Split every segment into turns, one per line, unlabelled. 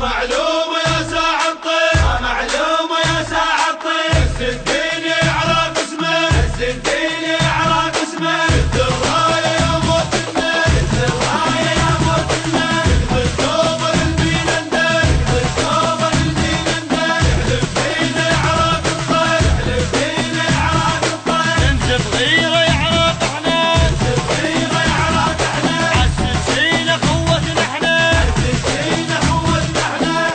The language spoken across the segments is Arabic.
معلوم يا ساعة الطير معلوم يا ساعة الطير الدين على قسمه الدين على قسمه الراية يا موت الميل الراية يا موت الميل الثوب الدين اندل الثوب الدين اندل الدين على قصير الدين على قصير
انت صغيرة يعرق احنا
صغيرة يعرق احنا
عالسجينة قوتنا احنا
السجينة قوتنا احنا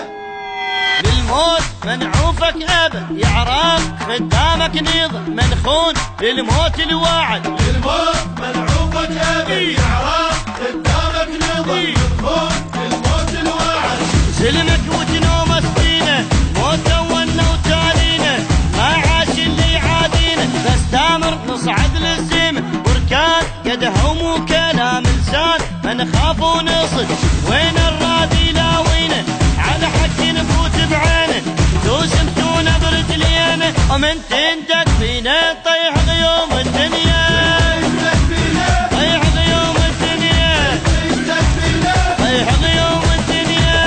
للموت منعوفك ابد يعرق خدامك نيضة منخون للموت الواعد
للموت منعوفك ابي يعرق قدامك نظام منخون للموت الواعد
سلمك وتنوم سنينه موت ولنا وتالينا ما عاش اللي يعادينا بس تامر نصعد للزمن بركان قدهم وكلام لسان ما نخاف ونصد وين الرادي لاوينا على حق نفوت بعينه دوسم تونا برجلينا ومن تندق فينا طيح غيوم الدنيا طيح غيوم الدنيا طيح غيوم الدنيا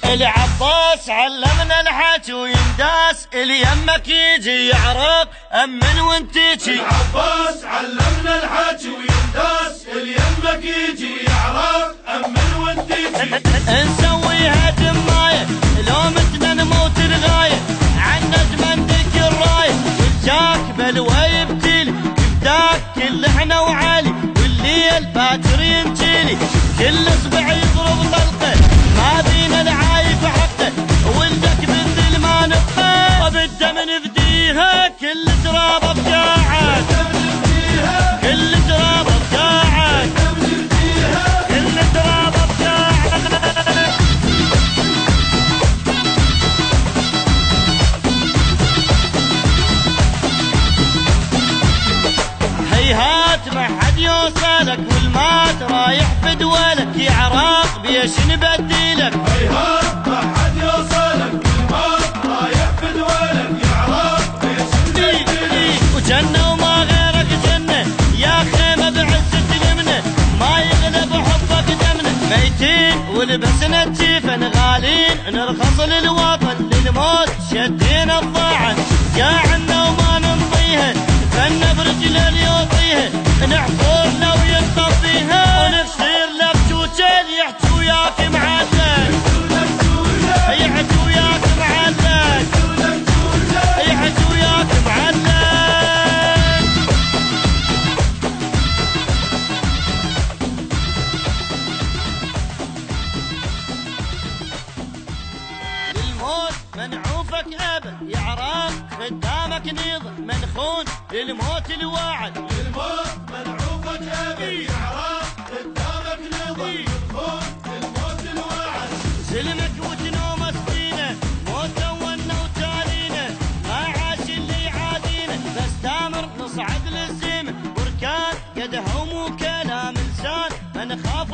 العباس علمنا الحكي وينداس اللي يمك يجي يعرق امن وانت تجي
العباس علمنا الحكي وينداس اللي يمك يجي يعرق امن وانت تجي
نسويها دمايه لو متنا نموت الغايه عن نجم ندق الرايه والجاك بلوى يبتلي يبداك كل احنا وعالي والليل باكر ينجلي كل اصبع يضرب طلقه ما بينا العايب حقه ولدك بالذل ما نبقى بالدم نفديها كل ترابه بجاعك كل ترابه بجاعك كل ترابه بجاعك هيهات ما حد يوصلك والمات رايح بدولك يعرق بيش نبدلك
هيهات ما حد يوصلك والموت رايح بدولك يعرق ليش نبدلك
وجنة وما غيرك جنة يا خيمة بعزة اليمنة ما يغلب حبك دمنا ميتين ولبسنا الجيفن غالين نرخص للوطن للموت شدينا الضاعن يا عنا وما نمضيها فن برجل يوطيها نحفر لو ينطفيها ونفسير لك توجل يحكي وياك معلق يحكي وياك معلق يحكي وياك معلق للموت منعوفك ابد يعرق خدامك نيضة منخون للموت الواعد
الموت منعوفك ابي يعرق قدامك نظام منخون للموت الواعد
سلمك وتنوم سنينه موت ولنا وتالينا ما عاش اللي يعادينا بس تامر نصعد للزمن بركان قدهم وكلام لسان ما نخاف